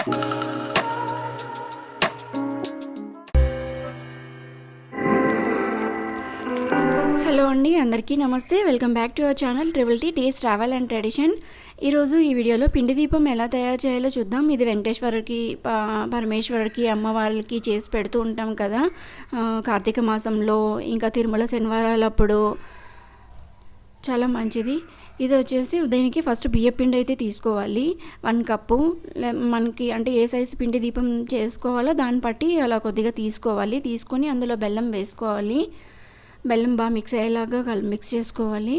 Hello అండి, అందరికీ నమస్తే. Welcome back to our channel triple tea taste travel and tradition. ఈరోజు ఈ వీడియోలో పిండి దీపం ఎలా తయారు చేయాలో చూద్దాం. ఇది వెంకటేశ్వరుడికి, పరమేశ్వరుడికి, అమ్మవారికి చేసి పెడుతూ ఉంటాం కదా కార్తీక మాసంలో, ఇంకా తిరుమల శనివారాలప్పుడు. చాలా మంచిది. ఇది వచ్చేసి దీనికి ఫస్ట్ బియ్య పిండి అయితే తీసుకోవాలి. 1 కప్పు. మనకి అంటే ఏ సైజు పిండి దీపం చేసుకోవాలో దాన్ని బట్టి అలా కొద్దిగా తీసుకోవాలి. తీసుకొని అందులో బెల్లం వేసుకోవాలి. బెల్లం బాగా మిక్స్ అయ్యేలాగా మిక్స్ చేసుకోవాలి.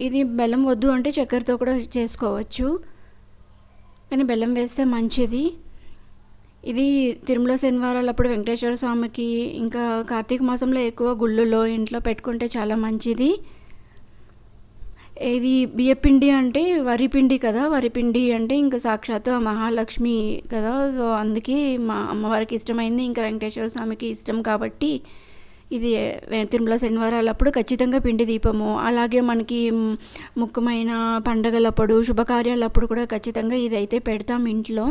ఇది బెల్లం వద్దు అంటే చక్కెరతో కూడా చేసుకోవచ్చు, కానీ బెల్లం వేస్తే మంచిది. ఇది తిరుమల శనివారాలప్పుడు వెంకటేశ్వర స్వామికి, ఇంకా కార్తీక మాసంలో ఎక్కువ గుళ్ళలో ఇంట్లో పెట్టుకుంటే చాలా మంచిది. ఇది బియ్యపిండి అంటే వరిపిండి కదా, వరిపిండి అంటే ఇంకా సాక్షాత్తు మహాలక్ష్మి కదా. సో అందుకే మా అమ్మవారికి ఇష్టమైంది, ఇంకా వెంకటేశ్వర స్వామికి ఇష్టం కాబట్టి ఇది తిరుమల శనివారాలప్పుడు ఖచ్చితంగా పిండి దీపము. అలాగే మనకి ముఖ్యమైన పండగలప్పుడు, శుభకార్యాలప్పుడు కూడా ఖచ్చితంగా ఇది అయితే పెడతాం ఇంట్లో.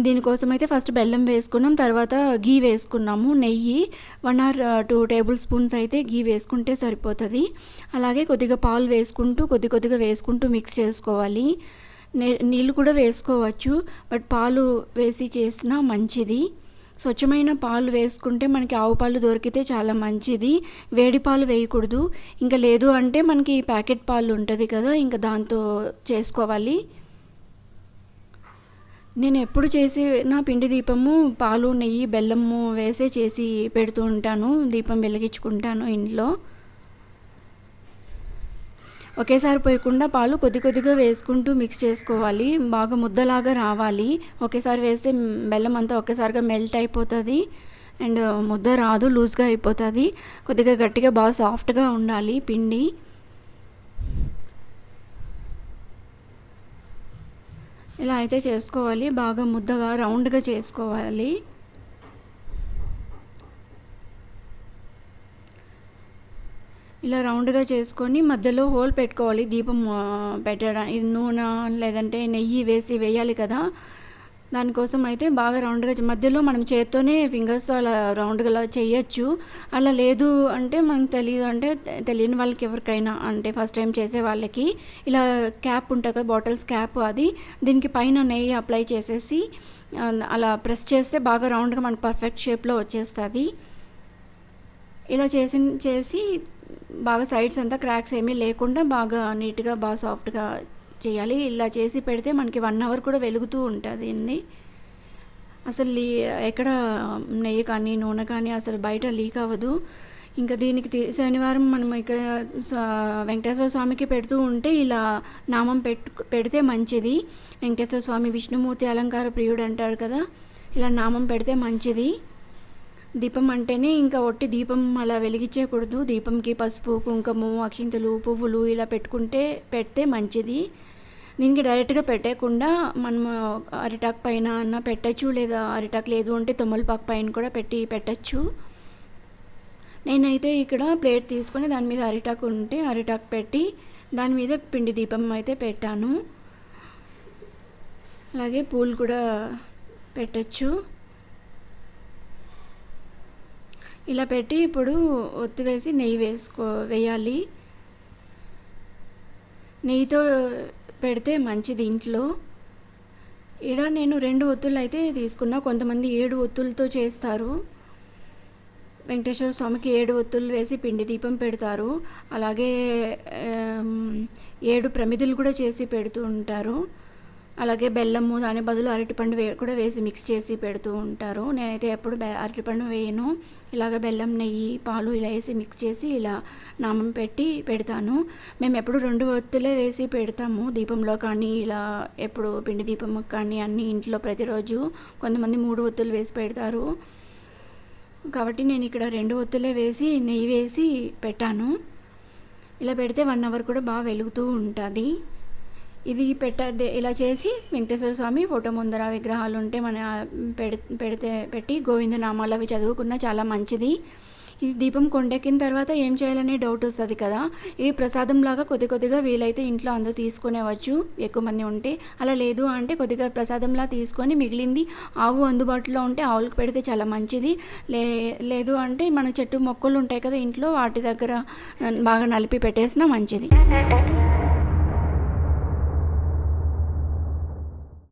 దీనికోసం అయితే ఫస్ట్ బెల్లం వేసుకున్నాం, తర్వాత గీ వేసుకున్నాము. నెయ్యి 1 or 2 టేబుల్ స్పూన్స్ అయితే గీ వేసుకుంటే సరిపోతుంది. అలాగే కొద్దిగా పాలు వేసుకుంటూ కొద్దిగా వేసుకుంటూ మిక్స్ చేసుకోవాలి. నీళ్ళు కూడా వేసుకోవచ్చు, బట్ పాలు వేసి చేసినా మంచిది. స్వచ్ఛమైన పాలు వేసుకుంటే మనకి ఆవు పాలు దొరికితే చాలా మంచిది. వేడి పాలు వేయకూడదు. ఇంకా లేదు అంటే మనకి ప్యాకెట్ పాలు ఉంటుంది కదా, ఇంకా దాంతో చేసుకోవాలి. నేను ఎప్పుడు చేసి నా పిండి దీపము పాలు, నెయ్యి, బెల్లము వేసే చేసి పెడుతూ ఉంటాను. దీపం వెలిగించుకుంటాను ఇంట్లో. ఒకేసారి పోయకుండా పాలు కొద్దిగా వేసుకుంటూ మిక్స్ చేసుకోవాలి. బాగా ముద్దలాగా రావాలి. ఒకేసారి వేస్తే బెల్లం అంతా ఒకేసారిగా మెల్ట్ అయిపోతుంది అండ్ ముద్ద రాదు, లూజ్గా అయిపోతుంది. కొద్దిగా గట్టిగా బాగా సాఫ్ట్గా ఉండాలి పిండి. ఇలా అయితే చేసుకోవాలి. బాగా ముద్దగా రౌండ్గా చేసుకోవాలి. ఇలా రౌండ్గా చేసుకొని మధ్యలో హోల్ పెట్టుకోవాలి. దీపం పెట్టడానికి నూనె లేదంటే నెయ్యి వేయాలి కదా, దానికోసం అయితే బాగా రౌండ్గా మధ్యలో మనం చేత్తోనే ఫింగర్స్ అలా రౌండ్గా చేయొచ్చు. అలా లేదు అంటే మనకు తెలియదు అంటే తెలియని వాళ్ళకి ఎవరికైనా అంటే ఫస్ట్ టైం చేసే వాళ్ళకి ఇలా క్యాప్ ఉంటుంది కదా, బాటిల్స్ క్యాప్, అది దీనికి పైన నెయ్యి అప్లై చేసేసి అలా ప్రెస్ చేస్తే బాగా రౌండ్గా మనకు పర్ఫెక్ట్ షేప్లో వచ్చేస్తుంది. ఇలా చేసి బాగా సైడ్స్ అంతా క్రాక్స్ ఏమీ లేకుండా బాగా నీట్గా బాగా సాఫ్ట్గా చేయాలి. ఇలా చేసి పెడితే మనకి 1 hour కూడా వెలుగుతూ ఉంటుంది. అసలు ఎక్కడ నెయ్యి కానీ నూనె కానీ అసలు బయట లీక్ అవ్వదు. ఇంకా దీనికి శనివారం మనం ఇక్కడ వెంకటేశ్వర స్వామికి పెడుతూ ఉంటే ఇలా నామం పెడితే మంచిది. వెంకటేశ్వర స్వామి విష్ణుమూర్తి అలంకార ప్రియుడు అంటారు కదా, ఇలా నామం పెడితే మంచిది. దీపం అంటేనే ఇంకా ఒట్టి దీపం అలా వెలిగించకూడదు. దీపంకి పసుపు, కుంకుమ, అక్షింతలు, పువ్వులు ఇలా పెడితే మంచిది. దీనికి డైరెక్ట్గా పెట్టకుండా మనం అరిటాకు పైన అన్న పెట్టచ్చు, లేదా అరిటాకు లేదు అంటే తొమ్మలపాకు పైన కూడా పెట్టచ్చు. నేనైతే ఇక్కడ ప్లేట్ తీసుకొని దాని మీద అరిటాకు ఉంటే అరిటాకు పెట్టి దాని మీద పిండి దీపం అయితే పెట్టాను. అలాగే పూలు కూడా పెట్టచ్చు. ఇలా పెట్టి ఇప్పుడు ఒత్తి వేసి నెయ్యి వేయాలి. నెయ్యితో పెడితే మంచిది ఇంట్లో. ఇక్కడ నేను 2 ఒత్తులు అయితే తీసుకున్నా. కొంతమంది 7 ఒత్తులతో చేస్తారు. వెంకటేశ్వర స్వామికి 7 ఒత్తులు వేసి పిండి దీపం పెడతారు. అలాగే 7 ప్రమిదలు కూడా చేసి పెడుతూ ఉంటారు. అలాగే బెల్లము, దాని బదులు అరటిపండు కూడా వేసి మిక్స్ చేసి పెడుతూ ఉంటారు. నేనైతే ఎప్పుడు అరటిపండు వేయను. ఇలాగ బెల్లం, నెయ్యి, పాలు ఇలా వేసి మిక్స్ చేసి ఇలా నామం పెడతాను. మేము ఎప్పుడు 2 ఒత్తులే వేసి పెడతాము దీపంలో, కానీ ఇలా ఎప్పుడు పిండి దీపం కానీ అన్నీ ఇంట్లో ప్రతిరోజు. కొంతమంది 3 ఒత్తులు వేసి పెడతారు కాబట్టి నేను ఇక్కడ 2 ఒత్తులే వేసి నెయ్యి వేసి పెట్టాను. ఇలా పెడితే 1 hour కూడా బాగా వెలుగుతూ ఉంటుంది. ఇది ఇలా చేసి వెంకటేశ్వర స్వామి ఫోటో ముందర విగ్రహాలు ఉంటే మన పెట్టి గోవింద నామాలు అవి చదువుకున్న చాలా మంచిది. ఈ దీపం కొండెక్కిన తర్వాత ఏం చేయాలనే డౌట్ వస్తుంది కదా. ఇది ప్రసాదంలాగా కొద్ది కొద్దిగా వీలైతే ఇంట్లో అందరూ తీసుకునేవచ్చు ఎక్కువ మంది ఉంటే. అలా లేదు అంటే కొద్దిగా ప్రసాదంలా తీసుకొని మిగిలింది ఆవు అందుబాటులో ఉంటే ఆవులకు పెడితే చాలా మంచిది. లేదు అంటే మన చెట్టు మొక్కలు ఉంటాయి కదా ఇంట్లో, వాటి దగ్గర బాగా నలిపి పెట్టేసినా మంచిది.